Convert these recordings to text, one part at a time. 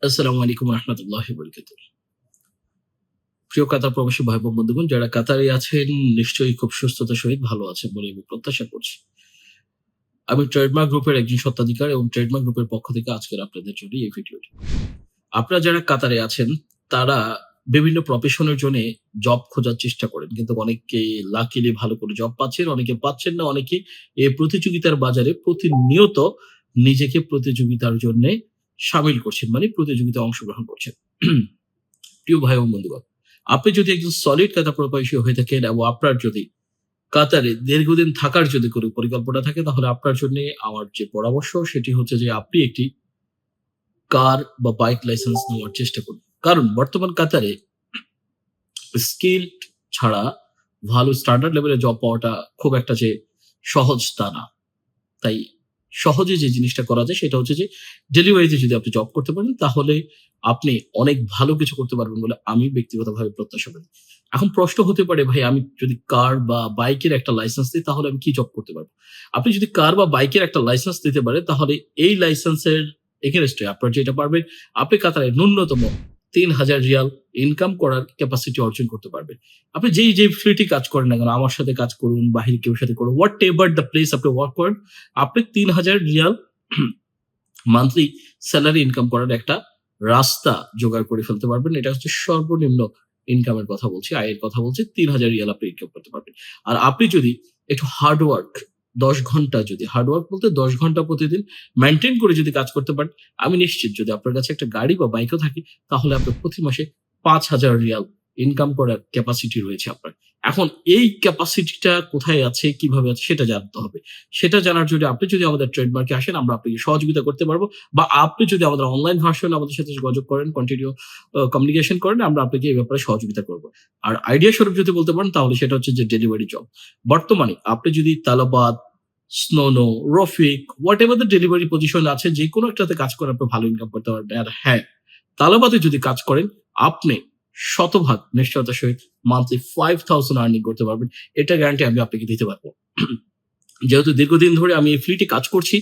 আসসালামু আলাইকুম রহমতুল্লাহ বরকাত। প্রিয় কাতার প্রবাসী ভাই বোন বন্ধুগণ, যারা কাতারে আছেন নিশ্চয়ই খুব সুস্থতার সহিত ভালো আছেন বলে আমি প্রত্যাশা করছি। আমি ট্রেডমার্ক গ্রুপের একজন স্বত্বাধিকার এবং ট্রেডমার্ক গ্রুপের পক্ষ থেকে আজকের আপনাদের জন্য এই ভিডিওটি। আপনারা যারা কাতারে আছেন তারা বিভিন্ন প্রফেশনের জন্য জব খোঁজার চেষ্টা করেন, কিন্তু অনেকে লাকিলি ভালো করে জব পাচ্ছেন, অনেকে পাচ্ছেন না, অনেকে এই প্রতিযোগিতার বাজারে প্রতিনিয়ত নিজেকে প্রতিযোগিতার জন্য সামিল করছেন, মানে প্রতিযোগিতায় অংশগ্রহণ করছেন। প্রিয় ভাই ও বন্ধুগণ, আপনি যদি একজন সলিড কাতার প্রবাসী হয়ে থাকেন এবং আপনার যদি কাতারে দীর্ঘদিন থাকার যদি কোনো পরিকল্পনা থাকে, তাহলে আপনার জন্য আমার যে পরামর্শ সেটি হচ্ছে যে আপনি একটি কার বা বাইক লাইসেন্স নেওয়ার চেষ্টা করুন। কারণ বর্তমান কাতারে স্কিল ছাড়া ভালো স্ট্যান্ডার্ড লেভেলের জব পাওয়াটা খুব একটা যে সহজ তা না। তাই সহজে যে জিনিসটা করা যায় সেটা হচ্ছে যে ডেলিভারিতে যদি আপনি জব করতে পারেন তাহলে আপনি অনেক ভালো কিছু করতে পারবেন বলে আমি ব্যক্তিগতভাবে প্রত্যাশা করি। এখন প্রশ্ন হতে পারে, ভাই আমি যদি কার বা বাইকের একটা লাইসেন্স দিই তাহলে আমি কি জব করতে পারবো? আপনি যদি কার বা বাইকের একটা লাইসেন্স দিতে পারেন তাহলে এই লাইসেন্সের এগেইনস্টে আপনার যেটা পারবেন, আপনি কাতারে ন্যূনতম ৩,০০০ রিয়াল ইনকাম করার ক্যাপাসিটি অর্জন করতে পারবেন। আপনি যেই ফিল্ডে কাজ করেন না কেন, আমার সাথে কাজ করুন, বাহিরে কেউ সাথে করুন, হোয়াট এভার দ্য প্লেস আপনি ওয়ার্ক করেন, আপনি ৩,০০০ রিয়াল মান্থলি স্যালারি ইনকাম করার একটা রাস্তা জোগাড় করে ফেলতে পারবেন। এটা হচ্ছে সর্বনিম্ন ইনকামের কথা বলছি, আয়ের কথা বলছি। ৩,০০০ রিয়াল আপনি ইনকাম করতে পারবেন। আর আপনি যদি একটু হার্ড ওয়ার্ক ১০ ঘন্টা, যদি হার্ড ওয়ার্ক বলতে ১০ ঘন্টা প্রতিদিন মেইনটেইন করে যদি কাজ করতে পারেন, আমি নিশ্চিত যদি আপনার কাছে একটা গাড়ি বা বাইকও থাকে তাহলে আপনার প্রতি মাসে ৫,০০০ রিয়াল ইনকাম করার ক্যাপাসিটি রয়েছে আপনার। এখন এই ক্যাপাসিটিটা কোথায় আছে, কিভাবে আছে সেটা জানতে হবে। সেটা জানার জন্য আপনি যদি আমাদের ট্রেডমার্কে আসেন, আমরা আপনাকে সহযোগিতা করতে পারবো, বা আপনি যদি আমাদের অনলাইন ভার্সন আমাদের সাথে যোগাযোগ করেন, কন্টিনিউ কমিউনিকেশন করেন, আমরা আপনাকে এই ব্যাপারে সহযোগিতা করব। আর আইডিয়া স্বরূপ যদি বলতে পারেন তাহলে সেটা হচ্ছে যে ডেলিভারি জব। বর্তমানে আপনি যদি Talabat, Snoonu, Rafeeq, whatever the delivery position আছে, যেকোনো একটাতে কাজ করে আপনি ভালো ইনকাম করতে পারবেন। আর হ্যাঁ, তালাবাদে যদি কাজ করেন আপনি শতভাগ নিশ্চয়তার সহিত মান্থলি 5,000 আর্নিং করতে পারবেন। এটা গ্যারান্টি আমি আপনাকে দিতে পারবো। যেহেতু দীর্ঘদিন ধরে আমি এই ফিল্ডে কাজ করছি,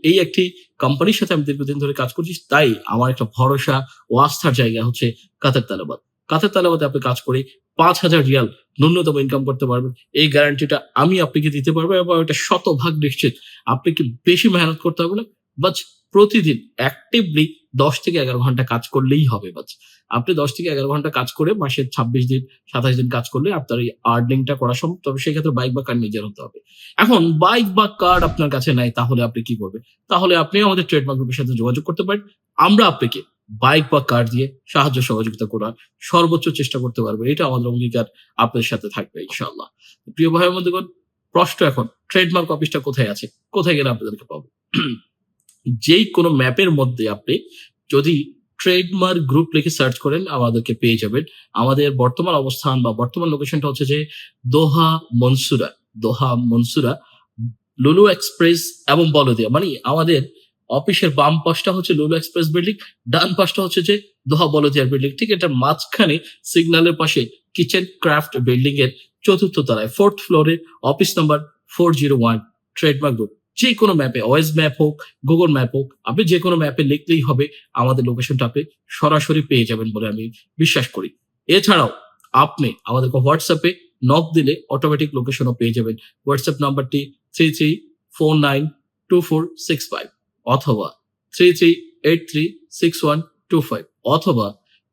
এই একটি কোম্পানির সাথে আমি দীর্ঘদিন ধরে কাজ করছি, তাই আমার একটা ভরসা ও আস্থার জায়গা হচ্ছে কাতার তালাবাদ। কাতার তালাবাদে আপনি কাজ করে ৫,০০০ রিয়াল ন্যূনতম ইনকাম করতে পারবেন। এই গ্যারান্টিটা আমি আপনাকে দিতে পারবো এবং এটা শতভাগ নিশ্চিত। আপনাকে বেশি মেহনত করতে হবে না। বাস প্রতিদিন অ্যাক্টিভলি ১০ থেকে ১১ ঘন্টা কাজ করলেই হবে। বাস আপনি ১০ থেকে ১১ ঘন্টা কাজ করে মাসে ২৬ দিন, ২৭ দিন কাজ করলে আপনার এই আর্নিংটা করা সম্ভব। তবে সেক্ষেত্রে বাইক বা কার নিজের হতে হবে। এখন বাইক বা কার্ড আপনার কাছে নাই, তাহলে আপনি কি করবেন? তাহলে আপনি আমাদের ট্রেডমার্ক গ্রুপের সাথে যোগাযোগ করতে পারেন। আমরা আপনাকে বাইক বা কার্ড দিয়ে সাহায্য সহযোগিতা করার সর্বোচ্চ চেষ্টা করতে পারবো। এটা আমাদের অঙ্গীকার আপনাদের সাথে থাকবে ইনশাআল্লাহ। প্রিয় ভাই বন্ধুগণ, প্রশ্ন এখন ট্রেডমার্ক অফিসটা কোথায় আছে? কোথায় গেলে আপনাদেরকে পাবো? যেই কোনো ম্যাপের মধ্যে আপনি যদি ট্রেডমার্ক গ্রুপ লিখে সার্চ করেন আমাদেরকে পেয়ে যাবেন। আমাদের বর্তমান অবস্থান বা বর্তমান লোকেশনটা হচ্ছে যে দোহা মনসুরা। দোহা মনসুরা, লুলু এক্সপ্রেস এবং বলদিয়া, মানে আমাদের অফিসের বাম পাশটা হচ্ছে লুলু এক্সপ্রেস বিল্ডিং, ডান পাশটা হচ্ছে যে দোহা বলদিয়ার বিল্ডিং। ঠিক এটার মাঝখানে সিগন্যালের পাশে কিচেন ক্রাফট বিল্ডিং এর ৪র্থ তলায় 4th ফ্লোরে অফিস নাম্বার 401 ট্রেডমার্ক গ্রুপ। যে কোনো ম্যাপে, ওয়েজ ম্যাপ হোক, গুগল ম্যাপ হোক, আপনি যে কোনো ম্যাপে লিখলেই হবে আমাদের লোকেশনটা আপনি সরাসরি পেয়ে যাবেন বলে আমি বিশ্বাস করি। এছাড়াও আপনি আমাদেরকে হোয়াটসঅ্যাপে নক দিলে অটোমেটিক লোকেশনও পেয়ে যাবেন। হোয়াটসঅ্যাপ নাম্বারটি 33492465 অথবা 33836125 অথবা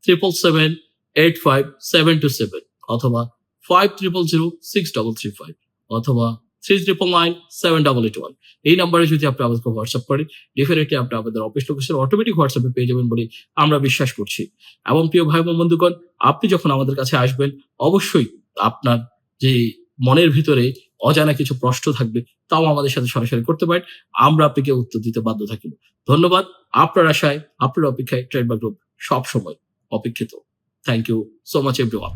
777857727 অথবা 500635 অথবা 399781। এই নাম্বারে যদি আপনি আমাদেরকে হোয়াটসঅ্যাপ করেন, ডেফিনেটলি আপনি আমাদের অফিস লোকেশন অটোমেটিক হোয়াটসঅ্যাপে পেয়ে যাবেন বলে আমরা বিশ্বাস করছি। এবং প্রিয় ভাই ও বন্ধুগণ, আপনি যখন আমাদের কাছে আসবেন অবশ্যই আপনার যে মনের ভিতরে অজানা কিছু প্রশ্ন থাকবে তাও আমাদের সাথে সরাসরি করতে পারেন। আমরা আপনাকে উত্তর দিতে বাধ্য থাকিব। ধন্যবাদ। আপনার আশায়, আপনার অপেক্ষায় ট্রেডমার্ক গ্রুপ সবসময় অপেক্ষিত। Thank you so much everyone.